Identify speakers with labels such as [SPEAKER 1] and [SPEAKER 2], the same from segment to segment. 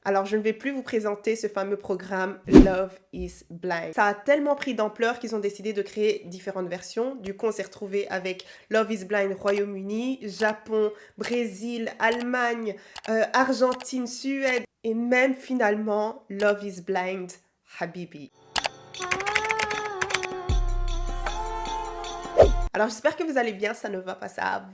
[SPEAKER 1] Alors, je ne vais plus vous présenter ce fameux programme Love is Blind. Ça a tellement pris d'ampleur qu'ils ont décidé de créer différentes versions. Du coup, on s'est retrouvé avec Love is Blind Royaume-Uni, Japon, Brésil, Allemagne, Argentine, Suède et même finalement Love is Blind Habibi. Alors, j'espère que vous allez bien, ça ne va pas, ça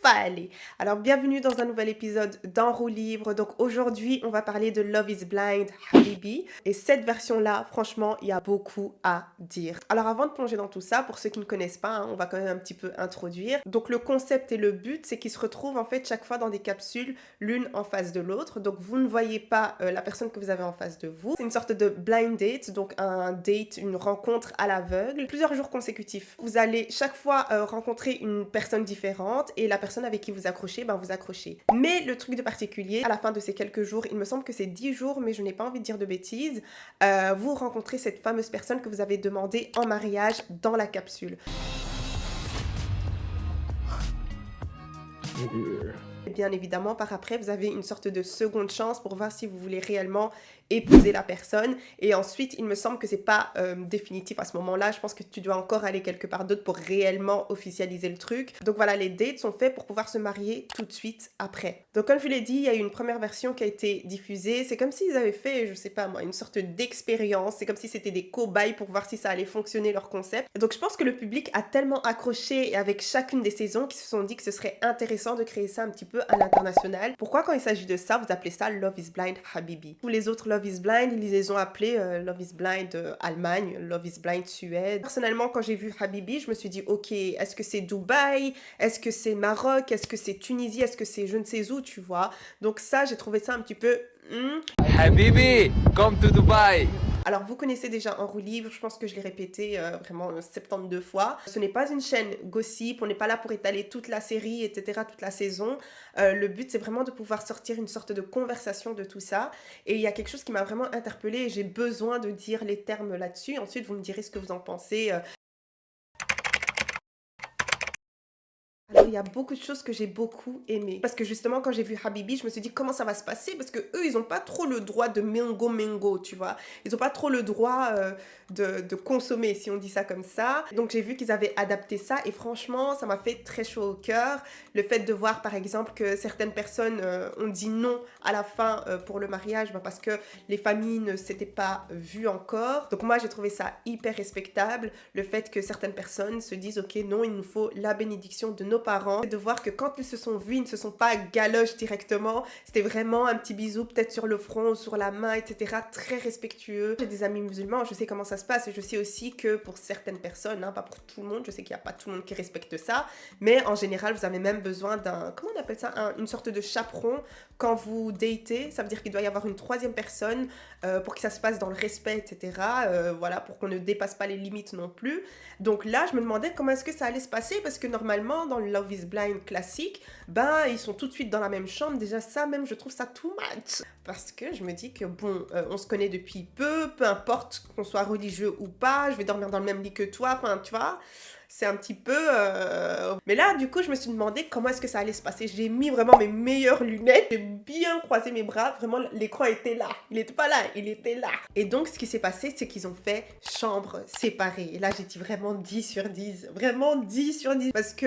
[SPEAKER 1] va aller. Alors, bienvenue dans un nouvel épisode d'En roue libre. Donc, aujourd'hui, on va parler de Love is Blind Habibi. Et cette version-là, franchement, il y a beaucoup à dire. Alors, avant de plonger dans tout ça, pour ceux qui ne connaissent pas, on va quand même un petit peu introduire. Donc, le concept et le but, c'est qu'ils se retrouvent en fait chaque fois dans des capsules, l'une en face de l'autre. Donc, vous ne voyez pas la personne que vous avez en face de vous. C'est une sorte de blind date, donc un date, une rencontre à l'aveugle, plusieurs jours consécutifs. Vous allez chaque fois rencontrer une personne différente et la personne avec qui vous accrochez, vous accrochez. Mais le truc de particulier, à la fin de ces quelques jours, il me semble que c'est 10 jours, mais je n'ai pas envie de dire de bêtises, vous rencontrez cette fameuse personne que vous avez demandé en mariage dans la capsule. Et bien évidemment, par après, vous avez une sorte de seconde chance pour voir si vous voulez réellement épouser la personne. Et ensuite, il me semble que c'est pas définitif à ce moment-là. Je pense que tu dois encore aller quelque part d'autre pour réellement officialiser le truc. Donc voilà, les dates sont faits pour pouvoir se marier tout de suite après. Donc comme je l'ai dit, il y a eu une première version qui a été diffusée. C'est comme s'ils avaient fait, je sais pas moi, une sorte d'expérience. C'est comme si c'était des cobayes pour voir si ça allait fonctionner leur concept. Donc je pense que le public a tellement accroché avec chacune des saisons qu'ils se sont dit que ce serait intéressant de créer ça un petit peu à l'international. Pourquoi quand il s'agit de ça, vous appelez ça Love is Blind Habibi? Tous les autres Love is Blind, ils les ont appelés Love is Blind Allemagne, Love is Blind Suède. Personnellement, quand j'ai vu Habibi, je me suis dit, ok, est-ce que c'est Dubaï? Est-ce que c'est Maroc? Est-ce que c'est Tunisie? Est-ce que c'est je ne sais où, tu vois? Donc ça, j'ai trouvé ça un petit peu...
[SPEAKER 2] Habibi, come to Dubai.
[SPEAKER 1] Alors, vous connaissez déjà En roue libre, je pense que je l'ai répété vraiment 72 fois. Ce n'est pas une chaîne gossip, on n'est pas là pour étaler toute la série, etc., toute la saison. Le but, c'est vraiment de pouvoir sortir une sorte de conversation de tout ça. Et il y a quelque chose qui m'a vraiment interpellée et j'ai besoin de dire les termes là-dessus. Ensuite, vous me direz ce que vous en pensez. Alors, il y a beaucoup de choses que j'ai beaucoup aimées. Parce que justement, quand j'ai vu Habibi, je me suis dit comment ça va se passer. Parce que eux, ils n'ont pas trop le droit de mengo, tu vois. Ils n'ont pas trop le droit de consommer, si on dit ça comme ça. Donc, j'ai vu qu'ils avaient adapté ça. Et franchement, ça m'a fait très chaud au cœur. Le fait de voir, par exemple, que certaines personnes ont dit non à la fin pour le mariage parce que les familles ne s'étaient pas vues encore. Donc, moi, j'ai trouvé ça hyper respectable. Le fait que certaines personnes se disent, ok, non, il nous faut la bénédiction de nos parents, de voir que quand ils se sont vus, ils ne se sont pas galoches directement, c'était vraiment un petit bisou peut-être sur le front ou sur la main, etc. Très respectueux. J'ai des amis musulmans, je sais comment ça se passe et je sais aussi que pour certaines personnes, pas pour tout le monde, je sais qu'il n'y a pas tout le monde qui respecte ça, mais en général, vous avez même besoin d'un, comment on appelle ça, une sorte de chaperon quand vous datez. Ça veut dire qu'il doit y avoir une troisième personne pour que ça se passe dans le respect, etc. Voilà, pour qu'on ne dépasse pas les limites non plus. Donc là, je me demandais comment est-ce que ça allait se passer parce que normalement, dans le Love is Blind classique, ils sont tout de suite dans la même chambre. Déjà ça même, je trouve ça too much. Parce que je me dis que bon, on se connaît depuis peu importe qu'on soit religieux ou pas, je vais dormir dans le même lit que toi, enfin tu vois. C'est un petit peu... Mais là, du coup, je me suis demandé comment est-ce que ça allait se passer. J'ai mis vraiment mes meilleures lunettes, j'ai bien croisé mes bras. Vraiment, l'écran était là. Il n'était pas là, il était là. Et donc, ce qui s'est passé, c'est qu'ils ont fait chambre séparée. Et là, j'ai dit vraiment 10 sur 10. Vraiment 10 sur 10. Parce que,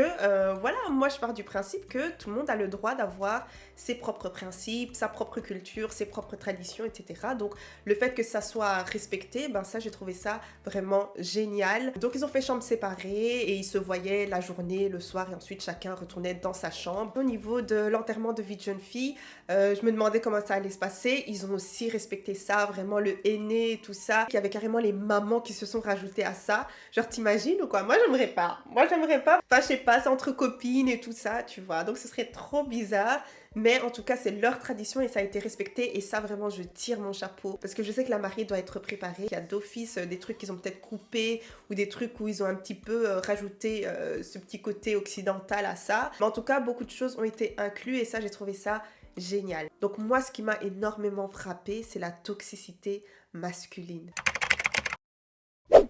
[SPEAKER 1] voilà, moi, je pars du principe que tout le monde a le droit d'avoir ses propres principes, sa propre culture, ses propres traditions, etc. Donc, le fait que ça soit respecté, ça, j'ai trouvé ça vraiment génial. Donc, ils ont fait chambre séparée et ils se voyaient la journée, le soir, et ensuite chacun retournait dans sa chambre. Au niveau de l'enterrement de vie de jeune fille, je me demandais comment ça allait se passer. Ils ont aussi respecté ça, vraiment le henné et tout ça. Il y avait carrément les mamans qui se sont rajoutées à ça. Genre, t'imagines ou quoi? Moi, j'aimerais pas. Moi, j'aimerais pas. Enfin, je sais pas, c'est entre copines et tout ça, tu vois. Donc, ce serait trop bizarre. Mais en tout cas, c'est leur tradition et ça a été respecté. Et ça, vraiment, je tire mon chapeau. Parce que je sais que la mariée doit être préparée. Il y a d'office des trucs qu'ils ont peut-être coupés ou des trucs où ils ont un petit peu rajouté ce petit côté occidental à ça. Mais en tout cas, beaucoup de choses ont été incluses et ça, j'ai trouvé ça génial. Donc moi, ce qui m'a énormément frappée, c'est la toxicité masculine.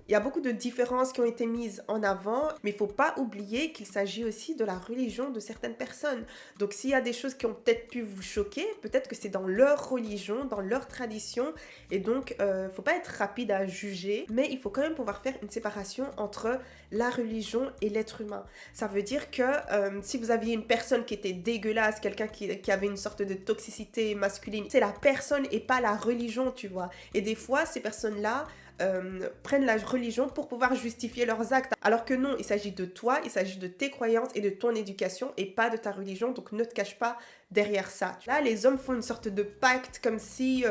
[SPEAKER 1] Il y a beaucoup de différences qui ont été mises en avant, mais il ne faut pas oublier qu'il s'agit aussi de la religion de certaines personnes. Donc s'il y a des choses qui ont peut-être pu vous choquer, peut-être que c'est dans leur religion, dans leur tradition, et donc il ne faut pas être rapide à juger, mais il faut quand même pouvoir faire une séparation entre la religion et l'être humain. Ça veut dire que si vous aviez une personne qui était dégueulasse, quelqu'un qui avait une sorte de toxicité masculine, c'est la personne et pas la religion, tu vois. Et des fois, ces personnes-là prennent la religion pour pouvoir justifier leurs actes. Alors que non, il s'agit de toi, il s'agit de tes croyances et de ton éducation et pas de ta religion. Donc ne te cache pas derrière ça. Là, les hommes font une sorte de pacte comme si...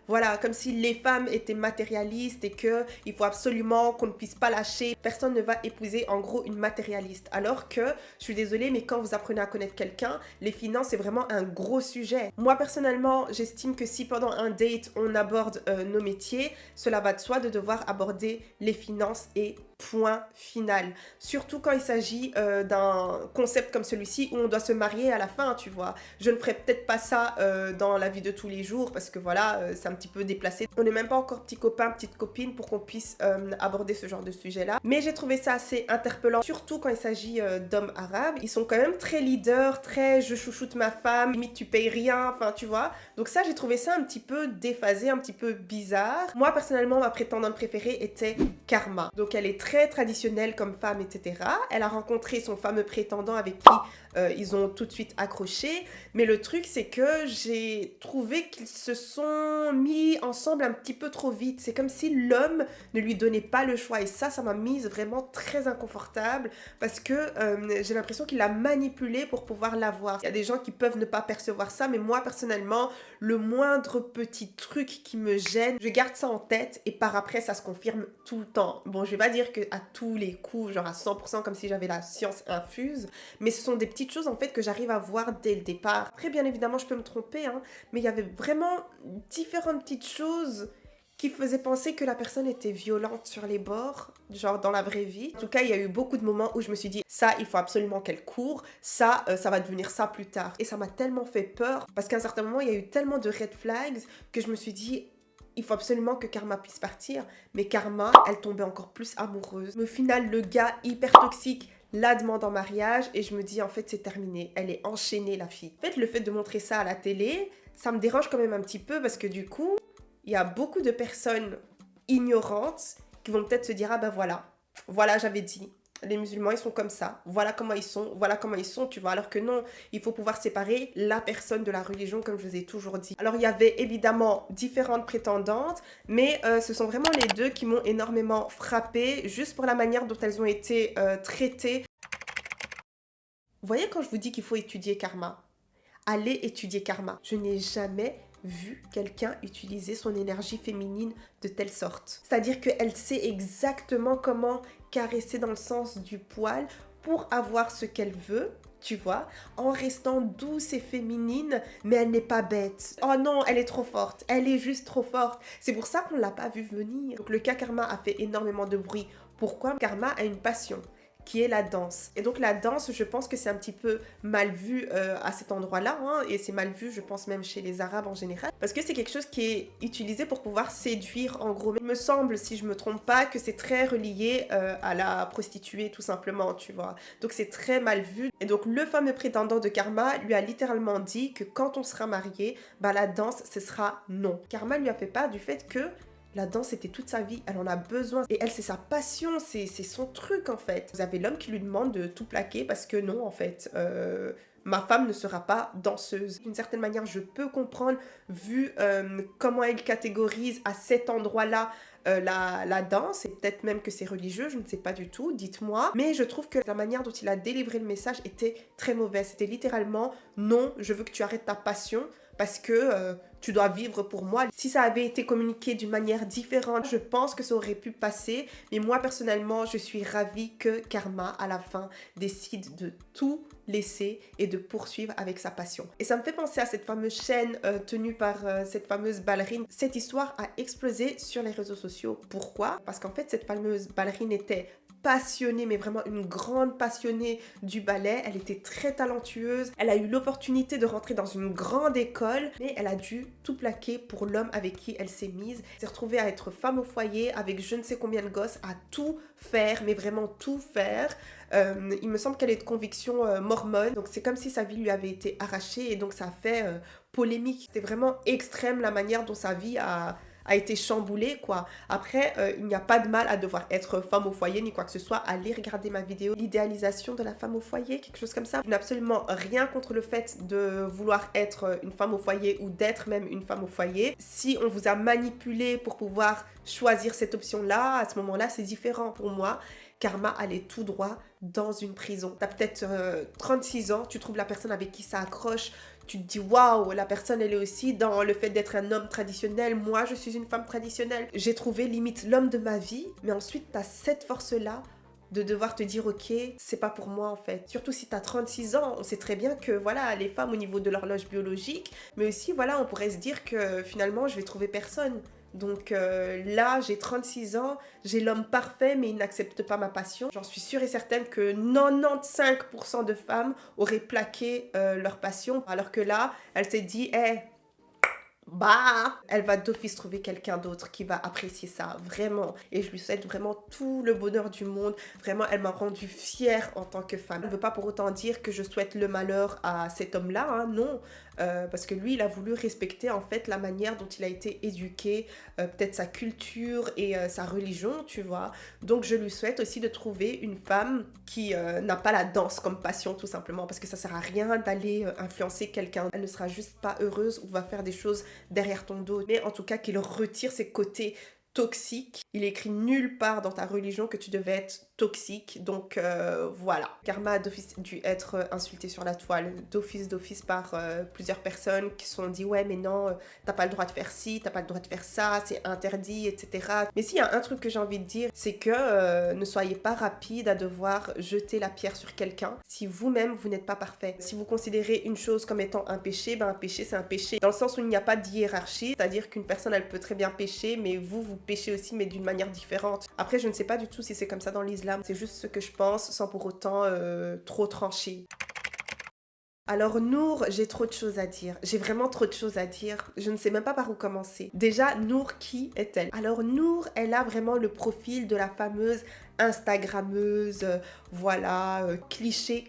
[SPEAKER 1] voilà, comme si les femmes étaient matérialistes et qu'il faut absolument qu'on ne puisse pas lâcher. Personne ne va épouser en gros une matérialiste. Alors que, je suis désolée, mais quand vous apprenez à connaître quelqu'un, les finances c'est vraiment un gros sujet. Moi personnellement, j'estime que si pendant un date on aborde nos métiers, cela va de soi de devoir aborder les finances et point final. Surtout quand il s'agit d'un concept comme celui-ci où on doit se marier à la fin, tu vois. Je ne ferai peut-être pas ça dans la vie de tous les jours parce que voilà, c'est un petit peu déplacé. On n'est même pas encore petits copains, petites copines pour qu'on puisse aborder ce genre de sujet-là. Mais j'ai trouvé ça assez interpellant, surtout quand il s'agit d'hommes arabes. Ils sont quand même très leaders, très je chouchoute ma femme, limite tu payes rien, enfin tu vois. Donc ça, j'ai trouvé ça un petit peu déphasé, un petit peu bizarre. Moi, personnellement, ma prétendante préférée était Karma. Donc elle est très traditionnelle comme femme, etc. Elle a rencontré son fameux prétendant avec qui ils ont tout de suite accroché. Mais le truc, c'est que j'ai trouvé qu'ils se sont mis ensemble un petit peu trop vite. C'est comme si l'homme ne lui donnait pas le choix. Et ça m'a mise vraiment très inconfortable parce que j'ai l'impression qu'il l'a manipulée pour pouvoir l'avoir. Il y a des gens qui peuvent ne pas percevoir ça, mais moi, personnellement, le moindre petit truc qui me gêne, je garde ça en tête et par après, ça se confirme tout le temps. Bon, je vais pas dire qu'à tous les coups, genre à 100% comme si j'avais la science infuse, mais ce sont des petites choses en fait que j'arrive à voir dès le départ. Après, bien évidemment, je peux me tromper, hein, mais il y avait vraiment différentes petites choses qui faisaient penser que la personne était violente sur les bords, genre dans la vraie vie. En tout cas, il y a eu beaucoup de moments où je me suis dit, ça, il faut absolument qu'elle court, ça va devenir ça plus tard. Et ça m'a tellement fait peur, parce qu'à un certain moment, il y a eu tellement de red flags que je me suis dit, il faut absolument que Karma puisse partir. Mais Karma, elle tombait encore plus amoureuse. Au final, le gars hyper toxique la demande en mariage et je me dis en fait c'est terminé, elle est enchaînée la fille. En fait le fait de montrer ça à la télé, ça me dérange quand même un petit peu parce que du coup, il y a beaucoup de personnes ignorantes qui vont peut-être se dire ah ben voilà j'avais dit, les musulmans ils sont comme ça, voilà comment ils sont, tu vois, alors que non, il faut pouvoir séparer la personne de la religion comme je vous ai toujours dit. Alors il y avait évidemment différentes prétendantes, mais ce sont vraiment les deux qui m'ont énormément frappée, juste pour la manière dont elles ont été traitées. Vous voyez quand je vous dis qu'il faut étudier Karma, allez étudier Karma. Je n'ai jamais vu quelqu'un utiliser son énergie féminine de telle sorte. C'est-à-dire qu'elle sait exactement comment caresser dans le sens du poil pour avoir ce qu'elle veut, tu vois, en restant douce et féminine, mais elle n'est pas bête. Oh non, elle est trop forte, elle est juste trop forte. C'est pour ça qu'on ne l'a pas vue venir. Donc le cas Karma a fait énormément de bruit. Pourquoi? Karma a une passion qui est la danse. Et donc la danse, je pense que c'est un petit peu mal vu à cet endroit-là, hein, et c'est mal vu, je pense même chez les Arabes en général, parce que c'est quelque chose qui est utilisé pour pouvoir séduire en gros. Mais il me semble, si je me trompe pas, que c'est très relié à la prostituée tout simplement, tu vois. Donc c'est très mal vu. Et donc le fameux prétendant de Karma lui a littéralement dit que quand on sera marié, bah la danse, ce sera non. Karma lui a fait part du fait que la danse, c'était toute sa vie, elle en a besoin. Et elle, c'est sa passion, c'est son truc en fait. Vous avez l'homme qui lui demande de tout plaquer parce que non, en fait, ma femme ne sera pas danseuse. D'une certaine manière, je peux comprendre, vu comment elle catégorise à cet endroit-là la danse, et peut-être même que c'est religieux, je ne sais pas du tout, dites-moi. Mais je trouve que la manière dont il a délivré le message était très mauvaise. C'était littéralement, non, je veux que tu arrêtes ta passion parce que tu dois vivre pour moi. Si ça avait été communiqué d'une manière différente, je pense que ça aurait pu passer. Mais moi, personnellement, je suis ravie que Karma, à la fin, décide de tout laisser et de poursuivre avec sa passion. Et ça me fait penser à cette fameuse chaîne tenue par cette fameuse ballerine. Cette histoire a explosé sur les réseaux sociaux. Pourquoi? Parce qu'en fait, cette fameuse ballerine était passionnée, mais vraiment une grande passionnée du ballet. Elle était très talentueuse. Elle a eu l'opportunité de rentrer dans une grande école, mais elle a dû tout plaquer pour l'homme avec qui elle s'est mise. Elle s'est retrouvée à être femme au foyer avec je ne sais combien de gosses, à tout faire, mais vraiment tout faire. Il me semble qu'elle est de conviction mormone, donc c'est comme si sa vie lui avait été arrachée et donc ça a fait polémique. C'était vraiment extrême la manière dont sa vie a été chamboulée, quoi. Après, il n'y a pas de mal à devoir être femme au foyer ni quoi que ce soit. Allez regarder ma vidéo, l'idéalisation de la femme au foyer, quelque chose comme ça. Je n'ai absolument rien contre le fait de vouloir être une femme au foyer ou d'être même une femme au foyer. Si on vous a manipulé pour pouvoir choisir cette option-là, à ce moment-là, c'est différent pour moi. Karma allait tout droit dans une prison. T'as peut-être 36 ans, tu trouves la personne avec qui ça accroche, tu te dis waouh, la personne elle est aussi dans le fait d'être un homme traditionnel, moi je suis une femme traditionnelle. J'ai trouvé limite l'homme de ma vie, mais ensuite t'as cette force-là de devoir te dire ok, c'est pas pour moi en fait. Surtout si t'as 36 ans, on sait très bien que voilà, les femmes au niveau de l'horloge biologique, mais aussi voilà, on pourrait se dire que finalement je vais trouver personne. Donc là, j'ai 36 ans, j'ai l'homme parfait, mais il n'accepte pas ma passion. J'en suis sûre et certaine que 95% de femmes auraient plaqué leur passion, alors que là, elle s'est dit, hé, bah, elle va d'office trouver quelqu'un d'autre qui va apprécier ça, vraiment. Et je lui souhaite vraiment tout le bonheur du monde. Vraiment, elle m'a rendue fière en tant que femme. Je ne veux pas pour autant dire que je souhaite le malheur à cet homme-là, hein, non. Parce que lui, il a voulu respecter en fait la manière dont il a été éduqué, peut-être sa culture et sa religion, tu vois. Donc je lui souhaite aussi de trouver une femme qui n'a pas la danse comme passion, tout simplement, parce que ça sert à rien d'aller influencer quelqu'un. Elle ne sera juste pas heureuse ou va faire des choses derrière ton dos. Mais en tout cas, qu'il retire ses côtés toxiques. Il est écrit nulle part dans ta religion que tu devais être toxique. Donc voilà. Karma a d'office dû être insulté sur la toile, d'office par plusieurs personnes qui se sont dit ouais mais non, t'as pas le droit de faire ci, t'as pas le droit de faire ça, c'est interdit, etc. Mais s'il y a un truc que j'ai envie de dire, c'est que ne soyez pas rapide à devoir jeter la pierre sur quelqu'un si vous-même vous n'êtes pas parfait. Si vous considérez une chose comme étant un péché, ben un péché c'est un péché. Dans le sens où il n'y a pas de hiérarchie, c'est-à-dire qu'une personne elle peut très bien pécher, mais vous péchez aussi mais d'une manière différente. Après je ne sais pas du tout si c'est comme ça dans l'islam, c'est juste ce que je pense sans pour autant trop trancher. Alors Nour, j'ai trop de choses à dire. J'ai vraiment trop de choses à dire. Je ne sais même pas par où commencer. Déjà, Nour, qui est-elle? Alors Nour, elle a vraiment le profil de la fameuse Instagrammeuse, voilà, cliché,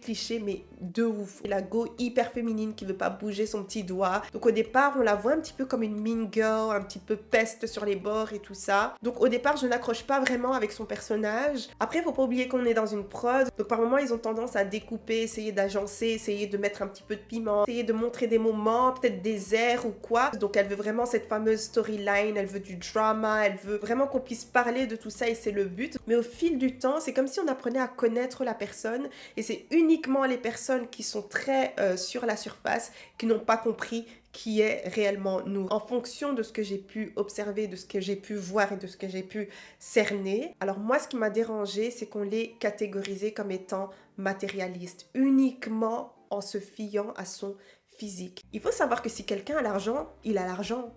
[SPEAKER 1] mais de ouf. La go hyper féminine qui veut pas bouger son petit doigt. Donc au départ, on la voit un petit peu comme une mean girl, un petit peu peste sur les bords et tout ça. Donc au départ, je n'accroche pas vraiment avec son personnage. Après, faut pas oublier qu'on est dans une prod. Donc par moments, ils ont tendance à découper, essayer d'agencer, essayer de mettre un petit peu de piment, essayer de montrer des moments, peut-être des airs ou quoi. Donc elle veut vraiment cette fameuse storyline, elle veut du drama, elle veut vraiment qu'on puisse parler de tout ça et c'est le but. Mais au fil du temps, c'est comme si on apprenait à connaître la personne et c'est uniquement les personnes qui sont très sur la surface qui n'ont pas compris qui est réellement nous. En fonction de ce que j'ai pu observer, de ce que j'ai pu voir et de ce que j'ai pu cerner. Alors moi, ce qui m'a dérangé, c'est qu'on les catégorisait comme étant matérialistes, uniquement en se fiant à son physique. Il faut savoir que si quelqu'un a l'argent, il a l'argent.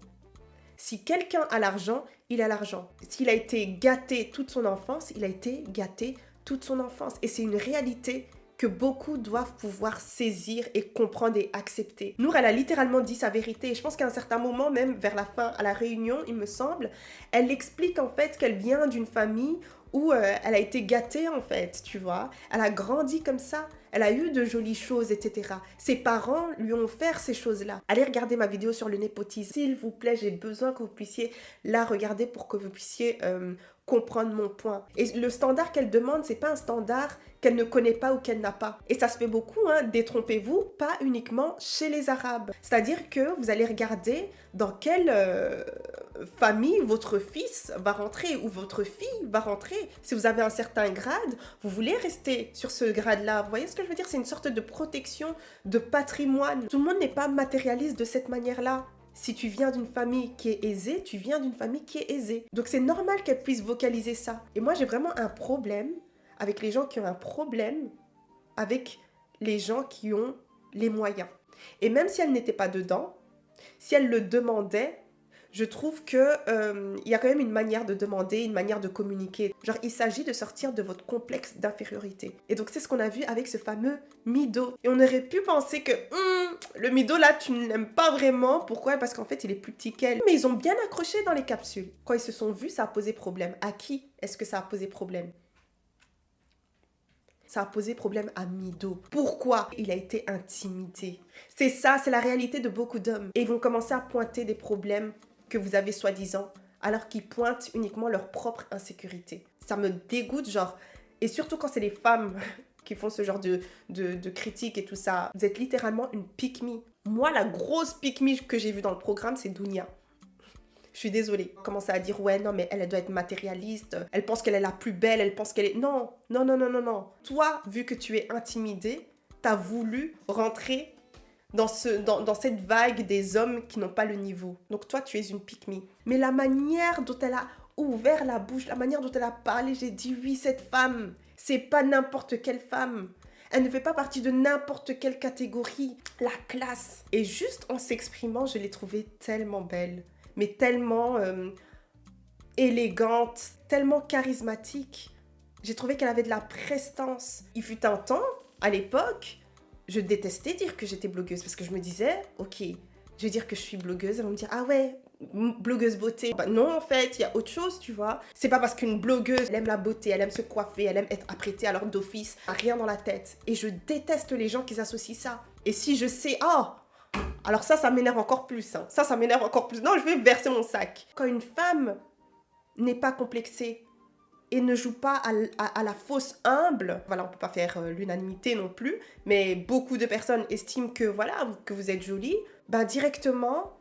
[SPEAKER 1] Si quelqu'un a l'argent, il a l'argent. S'il a été gâté toute son enfance, il a été gâté toute son enfance. Et c'est une réalité que beaucoup doivent pouvoir saisir et comprendre et accepter. Nour, elle a littéralement dit sa vérité. Et je pense qu'à un certain moment, même vers la fin, à la réunion, il me semble, elle explique en fait qu'elle vient d'une famille où elle a été gâtée en fait, tu vois. Elle a grandi comme ça. Elle a eu de jolies choses, etc. Ses parents lui ont offert ces choses-là. Allez regarder ma vidéo sur le népotisme. S'il vous plaît, j'ai besoin que vous puissiez la regarder pour que vous puissiez comprendre mon point. Et le standard qu'elle demande, c'est pas un standard qu'elle ne connaît pas ou qu'elle n'a pas. Et ça se fait beaucoup, hein, détrompez-vous, pas uniquement chez les Arabes. C'est-à-dire que vous allez regarder dans quelle famille votre fils va rentrer ou votre fille va rentrer. Si vous avez un certain grade, vous voulez rester sur ce grade-là. Vous voyez ce que je veux dire? C'est une sorte de protection de patrimoine. Tout le monde n'est pas matérialiste de cette manière-là. Si tu viens d'une famille qui est aisée, tu viens d'une famille qui est aisée. Donc c'est normal qu'elle puisse vocaliser ça. Et moi j'ai vraiment un problème avec les gens qui ont un problème avec les gens qui ont les moyens. Et même si elle n'était pas dedans, si elle le demandait, Je trouve que il y a quand même une manière de demander, une manière de communiquer. Genre, il s'agit de sortir de votre complexe d'infériorité. Et donc, c'est ce qu'on a vu avec ce fameux Mido. Et on aurait pu penser que le Mido, là, tu ne l'aimes pas vraiment. Pourquoi? Parce qu'en fait, il est plus petit qu'elle. Mais ils ont bien accroché dans les capsules. Quand ils se sont vus, ça a posé problème. À qui est-ce que ça a posé problème? Ça a posé problème à Mido. Pourquoi? Il a été intimidé. C'est ça, c'est la réalité de beaucoup d'hommes. Et ils vont commencer à pointer des problèmes que vous avez soi-disant, alors qu'ils pointent uniquement leur propre insécurité. Ça me dégoûte, genre. Et surtout quand c'est les femmes qui font ce genre de critiques et tout ça. Vous êtes littéralement une pick-me. Moi, la grosse pick-me que j'ai vue dans le programme, c'est Dounia. Je suis désolée. Commencer à dire, ouais, non, mais elle doit être matérialiste. Elle pense qu'elle est la plus belle. Elle pense qu'elle est... Non, non, non, non, non, non. Toi, vu que tu es intimidée, t'as voulu rentrer dans cette vague des hommes qui n'ont pas le niveau. Donc toi, tu es une pick-me. Mais la manière dont elle a ouvert la bouche, la manière dont elle a parlé, j'ai dit, oui, cette femme, c'est pas n'importe quelle femme. Elle ne fait pas partie de n'importe quelle catégorie. La classe. Et juste en s'exprimant, je l'ai trouvée tellement belle. Mais tellement élégante, tellement charismatique. J'ai trouvé qu'elle avait de la prestance. Il fut un temps, à l'époque, je détestais dire que j'étais blogueuse parce que je me disais, ok, je vais dire que je suis blogueuse, elles vont me dire, ah ouais, blogueuse beauté. Bah non, en fait, il y a autre chose, tu vois. C'est pas parce qu'une blogueuse, elle aime la beauté, elle aime se coiffer, elle aime être apprêtée à l'heure d'office, rien dans la tête. Et je déteste les gens qui associent ça. Et si je sais, alors ça m'énerve encore plus. Hein. Ça m'énerve encore plus. Non, je vais verser mon sac. Quand une femme n'est pas complexée et ne joue pas à la fausse humble, voilà, on peut pas faire l'unanimité non plus, mais beaucoup de personnes estiment que, voilà, que vous êtes jolie, ben directement,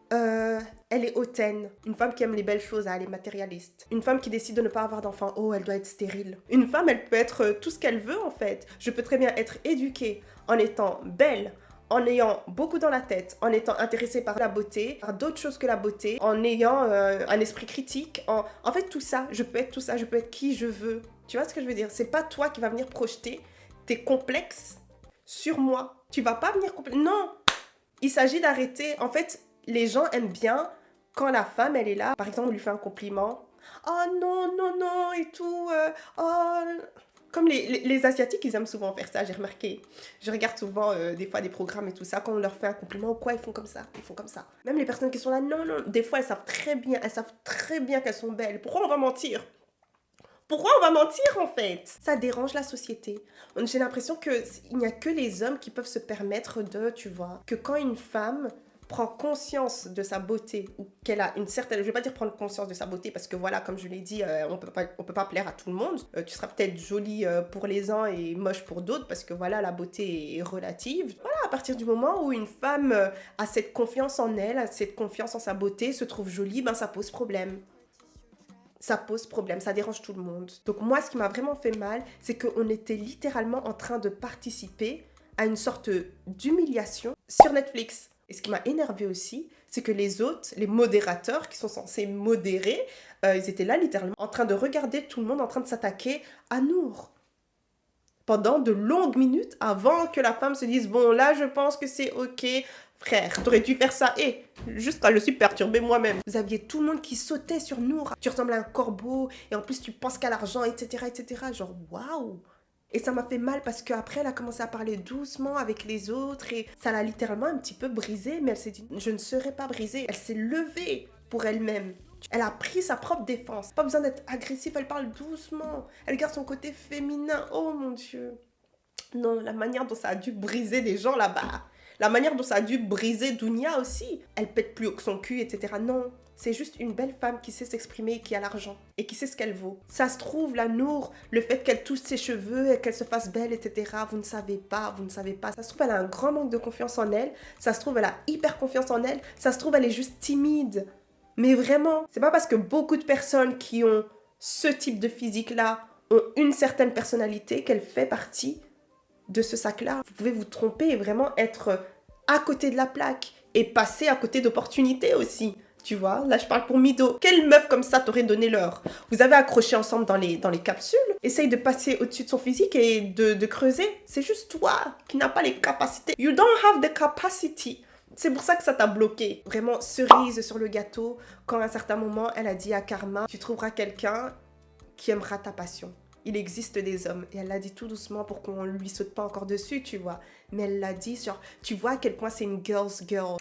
[SPEAKER 1] elle est hautaine. Une femme qui aime les belles choses, elle est matérialiste. Une femme qui décide de ne pas avoir d'enfant, elle doit être stérile. Une femme, elle peut être tout ce qu'elle veut, en fait. Je peux très bien être éduquée en étant belle, en ayant beaucoup dans la tête, en étant intéressée par la beauté, par d'autres choses que la beauté, en ayant un esprit critique, en fait tout ça, je peux être tout ça, je peux être qui je veux. Tu vois ce que je veux dire? C'est pas toi qui vas venir projeter tes complexes sur moi. Tu vas pas venir Non! Il s'agit d'arrêter. En fait, les gens aiment bien quand la femme, elle est là. Par exemple, on lui fait un compliment. Oh non, non, non, et tout. Comme les Asiatiques, ils aiment souvent faire ça, j'ai remarqué. Je regarde souvent des fois des programmes et tout ça, quand on leur fait un compliment ou quoi, ils font comme ça, ils font comme ça. Même les personnes qui sont là, non, non, des fois elles savent très bien qu'elles sont belles. Pourquoi on va mentir? Pourquoi on va mentir en fait? Ça dérange la société. J'ai l'impression qu'il n'y a que les hommes qui peuvent se permettre de, tu vois, que quand une femme prend conscience de sa beauté ou qu'elle a une certaine... Je vais pas dire prendre conscience de sa beauté parce que voilà, comme je l'ai dit, on peut pas plaire à tout le monde. Tu seras peut-être jolie pour les uns et moche pour d'autres parce que voilà, la beauté est relative. Voilà, à partir du moment où une femme a cette confiance en elle, a cette confiance en sa beauté, se trouve jolie, ben ça pose problème. Ça pose problème, ça dérange tout le monde. Donc moi, ce qui m'a vraiment fait mal, c'est qu'on était littéralement en train de participer à une sorte d'humiliation sur Netflix. Et ce qui m'a énervé aussi, c'est que les autres, les modérateurs qui sont censés modérer, ils étaient là littéralement en train de regarder tout le monde en train de s'attaquer à Nour. Pendant de longues minutes avant que la femme se dise « Bon, là, je pense que c'est ok. Frère, t'aurais dû faire ça. Et juste quand je suis perturbée moi-même. » Vous aviez tout le monde qui sautait sur Nour. Tu ressembles à un corbeau et en plus, tu penses qu'à l'argent, etc., etc. Genre, waouh! Et ça m'a fait mal parce qu'après, elle a commencé à parler doucement avec les autres et ça l'a littéralement un petit peu brisée. Mais elle s'est dit, je ne serai pas brisée. Elle s'est levée pour elle-même. Elle a pris sa propre défense. Pas besoin d'être agressive, elle parle doucement. Elle garde son côté féminin. Oh mon Dieu. Non, la manière dont ça a dû briser des gens là-bas. La manière dont ça a dû briser Dounia aussi. Elle pète plus haut que son cul, etc. Non. C'est juste une belle femme qui sait s'exprimer et qui a l'argent. Et qui sait ce qu'elle vaut. Ça se trouve, la Nour, le fait qu'elle touche ses cheveux et qu'elle se fasse belle, etc. Vous ne savez pas, vous ne savez pas. Ça se trouve, elle a un grand manque de confiance en elle. Ça se trouve, elle a hyper confiance en elle. Ça se trouve, elle est juste timide. Mais vraiment, c'est pas parce que beaucoup de personnes qui ont ce type de physique-là ont une certaine personnalité qu'elle fait partie de ce sac-là. Vous pouvez vous tromper et vraiment être à côté de la plaque et passer à côté d'opportunités aussi. Tu vois, là je parle pour Mido. Quelle meuf comme ça t'aurait donné l'heure? Vous avez accroché ensemble dans les capsules. Essaye de passer au-dessus de son physique et de creuser. C'est juste toi qui n'as pas les capacités. You don't have the capacity C'est pour ça que ça t'a bloqué. Vraiment, cerise sur le gâteau, quand à un certain moment, elle a dit à Karma, tu trouveras quelqu'un qui aimera ta passion. Il existe des hommes. Et elle l'a dit tout doucement pour qu'on lui saute pas encore dessus, tu vois. Mais elle l'a dit, genre, tu vois à quel point c'est une girl's girl.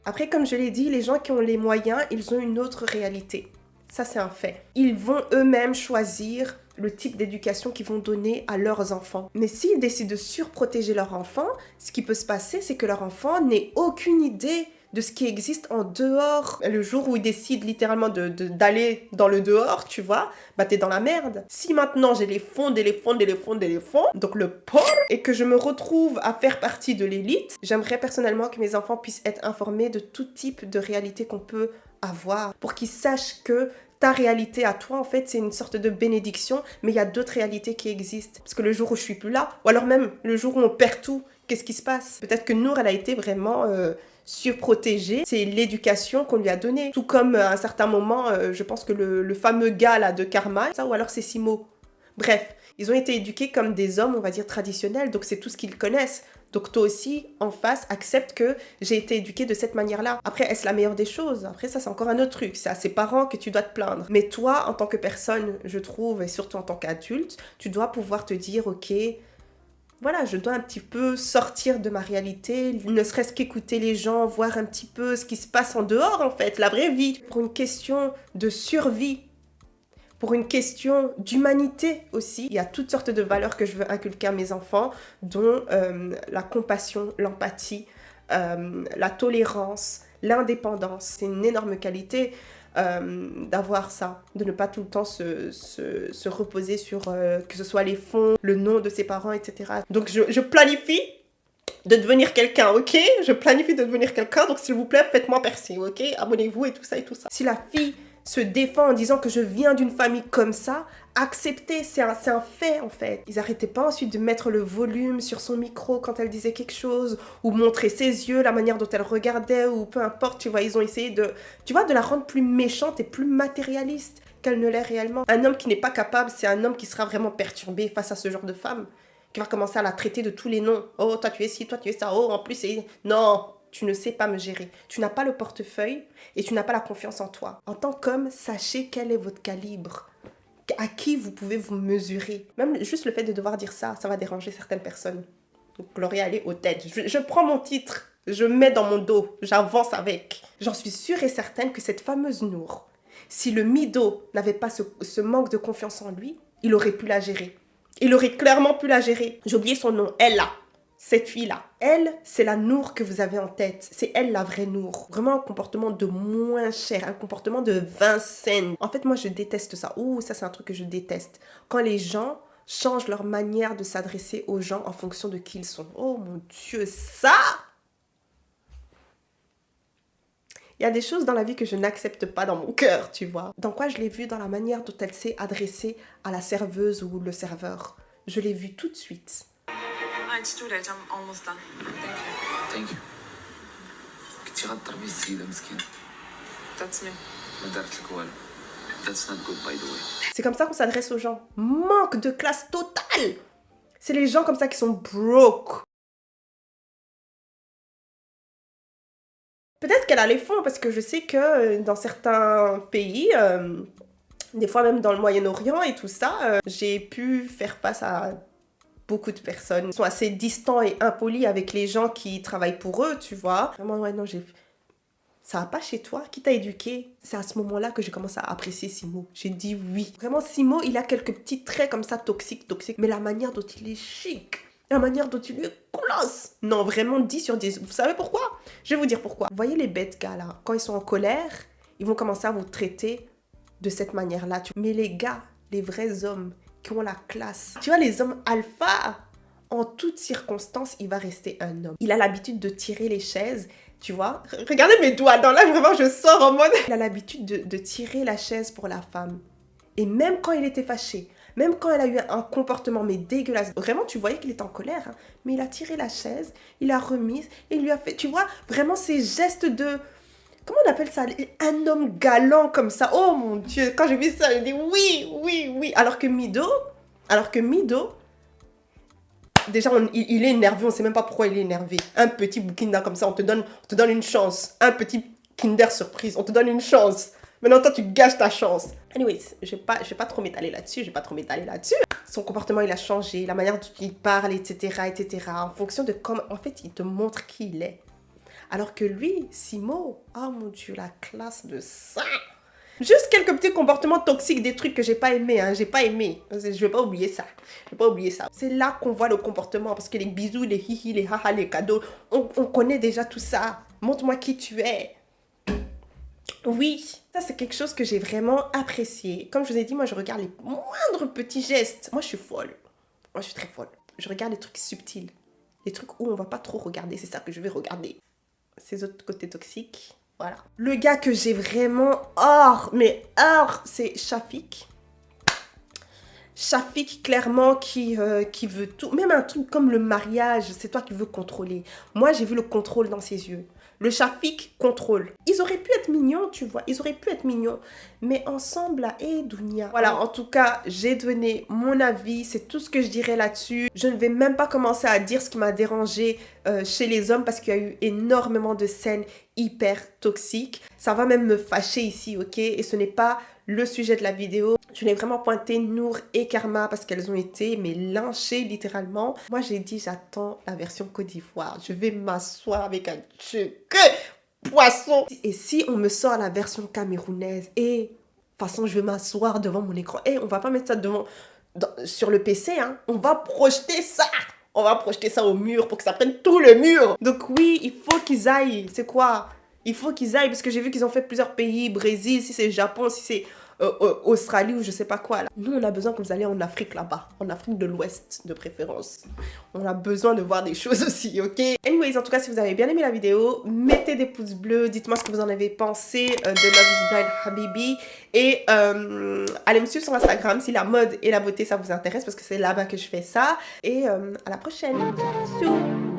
[SPEAKER 1] Après, comme je l'ai dit, les gens qui ont les moyens, ils ont une autre réalité. Ça, c'est un fait. Ils vont eux-mêmes choisir le type d'éducation qu'ils vont donner à leurs enfants. Mais s'ils décident de surprotéger leur enfant, ce qui peut se passer, c'est que leur enfant n'ait aucune idée de ce qui existe en dehors. Le jour où ils décident littéralement d'aller dans le dehors, tu vois, bah t'es dans la merde. Si maintenant j'ai les fonds, donc le porc, et que je me retrouve à faire partie de l'élite, j'aimerais personnellement que mes enfants puissent être informés de tout type de réalité qu'on peut avoir, pour qu'ils sachent que ta réalité à toi, en fait, c'est une sorte de bénédiction, mais il y a d'autres réalités qui existent. Parce que le jour où je suis plus là, ou alors même le jour où on perd tout, qu'est-ce qui se passe? Peut-être que Nour, elle a été vraiment surprotégée. C'est l'éducation qu'on lui a donnée. Tout comme à un certain moment, je pense que le fameux gars là de Karma, ça, ou alors c'est Simo. Bref, ils ont été éduqués comme des hommes, on va dire, traditionnels, donc c'est tout ce qu'ils connaissent. Donc toi aussi, en face, accepte que j'ai été éduquée de cette manière-là. Après, est-ce la meilleure des choses? Après, ça, c'est encore un autre truc. C'est à ses parents que tu dois te plaindre. Mais toi, en tant que personne, je trouve, et surtout en tant qu'adulte, tu dois pouvoir te dire, ok, voilà, je dois un petit peu sortir de ma réalité, ne serait-ce qu'écouter les gens, voir un petit peu ce qui se passe en dehors, en fait, la vraie vie. Pour une question de survie, pour une question d'humanité aussi. Il y a toutes sortes de valeurs que je veux inculquer à mes enfants, dont la compassion, l'empathie, la tolérance, l'indépendance. C'est une énorme qualité d'avoir ça, de ne pas tout le temps se reposer sur que ce soit les fonds, le nom de ses parents, etc. Donc je planifie de devenir quelqu'un, ok? Je planifie de devenir quelqu'un, donc s'il vous plaît, faites-moi percer, ok? Abonnez-vous et tout ça et tout ça. Si la fille se défend en disant que je viens d'une famille comme ça, acceptez, c'est un fait en fait. Ils arrêtaient pas ensuite de mettre le volume sur son micro quand elle disait quelque chose, ou montrer ses yeux, la manière dont elle regardait, ou peu importe, tu vois, ils ont essayé de la rendre plus méchante et plus matérialiste qu'elle ne l'est réellement. Un homme qui n'est pas capable, c'est un homme qui sera vraiment perturbé face à ce genre de femme, qui va commencer à la traiter de tous les noms. Oh, toi tu es ci, toi tu es ça, oh, en plus c'est... Non, tu ne sais pas me gérer. Tu n'as pas le portefeuille et tu n'as pas la confiance en toi. En tant qu'homme, sachez quel est votre calibre. À qui vous pouvez vous mesurer. Même juste le fait de devoir dire ça, ça va déranger certaines personnes. Donc, Gloria, elle est hautaine. Je prends mon titre, je mets dans mon dos, j'avance avec. J'en suis sûre et certaine que cette fameuse Nour, si le Mido n'avait pas ce manque de confiance en lui, il aurait pu la gérer. Il aurait clairement pu la gérer. J'ai oublié son nom, elle là. Cette fille-là, elle, c'est la Nour que vous avez en tête. C'est elle la vraie Nour. Vraiment un comportement de moins cher, un comportement de Vincennes. En fait, moi, je déteste ça. Ouh, ça, c'est un truc que je déteste. Quand les gens changent leur manière de s'adresser aux gens en fonction de qui ils sont. Oh mon Dieu, ça! Il y a des choses dans la vie que je n'accepte pas dans mon cœur, tu vois. Dans quoi je l'ai vu? Dans la manière dont elle s'est adressée à la serveuse ou le serveur. Je l'ai vu tout de suite.
[SPEAKER 3] It's too late. I'm almost done.
[SPEAKER 4] Thank you. كنتي غتضربي السيدة مسكينة.
[SPEAKER 3] That's me.
[SPEAKER 4] ما دارت لك والو. That's not good by the way.
[SPEAKER 1] C'est comme ça qu'on s'adresse aux gens. Manque de classe totale. C'est les gens comme ça qui sont broke. Peut-être qu'elle a les fonds parce que je sais que dans certains pays, des fois même dans le Moyen-Orient et tout ça, j'ai pu faire face à beaucoup de personnes qui sont assez distants et impolis avec les gens qui travaillent pour eux, tu vois. Vraiment, ouais, non, ça va pas chez toi? Qui t'a éduqué? C'est à ce moment-là que j'ai commencé à apprécier Simo. J'ai dit oui. Vraiment, Simo, il a quelques petits traits comme ça, toxiques, mais la manière dont il est chic, la manière dont il est colosse. Non, vraiment 10 sur 10. Vous savez pourquoi? Je vais vous dire pourquoi. Vous voyez les bêtes gars là, quand ils sont en colère, ils vont commencer à vous traiter de cette manière-là. Mais les gars, les vrais hommes qui ont la classe, tu vois, les hommes alpha, en toutes circonstances, il va rester un homme. Il a l'habitude de tirer les chaises, tu vois. Regardez mes doigts, dans là, vraiment, je sors en mode... Il a l'habitude de tirer la chaise pour la femme. Et même quand il était fâché, même quand elle a eu un comportement mais dégueulasse, vraiment, tu voyais qu'il était en colère, hein, mais il a tiré la chaise, il l'a remise, et il lui a fait, tu vois, vraiment ces gestes de... Comment on appelle ça? Un homme galant comme ça. Oh mon Dieu, quand j'ai vu ça, j'ai dit oui, oui, oui. Alors que Mido, Déjà, il est énervé, on ne sait même pas pourquoi il est énervé. Un petit bouquin comme ça, on te donne une chance. Un petit Kinder surprise, on te donne une chance. Maintenant, toi, tu gâches ta chance. Anyways, je vais pas trop m'étaler là-dessus, Son comportement, il a changé, la manière dont il parle, etc., etc. En fonction de comment... En fait, il te montre qui il est. Alors que lui, Simo, oh mon Dieu, la classe de ça. Juste quelques petits comportements toxiques, des trucs que j'ai pas aimé, hein. J'ai pas aimé. Je vais pas oublier ça. C'est là qu'on voit le comportement. Parce que les bisous, les hihi, les haha, les cadeaux, on connaît déjà tout ça. Montre-moi qui tu es. Oui, ça c'est quelque chose que j'ai vraiment apprécié. Comme je vous ai dit, moi je regarde les moindres petits gestes. Moi je suis folle. Moi je suis très folle. Je regarde les trucs subtils. Les trucs où on va pas trop regarder. C'est ça que je vais regarder. Ces autres côtés toxiques. Voilà. Le gars que j'ai vraiment hors, c'est Shafik. Shafik, clairement, qui veut tout. Même un truc comme le mariage, c'est toi qui veux contrôler. Moi, j'ai vu le contrôle dans ses yeux. Le Shafik contrôle. Ils auraient pu être mignons, tu vois. Ils auraient pu être mignons. Mais ensemble, là, Dounia. Voilà, en tout cas, j'ai donné mon avis. C'est tout ce que je dirais là-dessus. Je ne vais même pas commencer à dire ce qui m'a dérangé chez les hommes parce qu'il y a eu énormément de scènes hyper toxiques. Ça va même me fâcher ici, ok? Et ce n'est pas le sujet de la vidéo. Je l'ai vraiment pointé Nour et Karma parce qu'elles ont été lynchées littéralement. Moi j'ai dit j'attends la version Côte d'Ivoire. Je vais m'asseoir avec un poisson. Et si on me sort la version camerounaise de toute façon je vais m'asseoir devant mon écran. On va pas mettre ça sur le PC, hein. On va projeter ça. On va projeter ça au mur pour que ça prenne tout le mur. Donc oui, il faut qu'ils aillent. C'est quoi? Il faut qu'ils aillent parce que j'ai vu qu'ils ont fait plusieurs pays. Brésil, si c'est Japon, si c'est Australie ou je sais pas quoi. Là. Nous, on a besoin que vous allez en Afrique là-bas. En Afrique de l'Ouest, de préférence. On a besoin de voir des choses aussi, ok? Anyways, en tout cas, si vous avez bien aimé la vidéo, mettez des pouces bleus. Dites-moi ce que vous en avez pensé de Love is Blind Habibi. Et allez me suivre sur Instagram si la mode et la beauté, ça vous intéresse parce que c'est là-bas que je fais ça. Et à la prochaine. Bisous.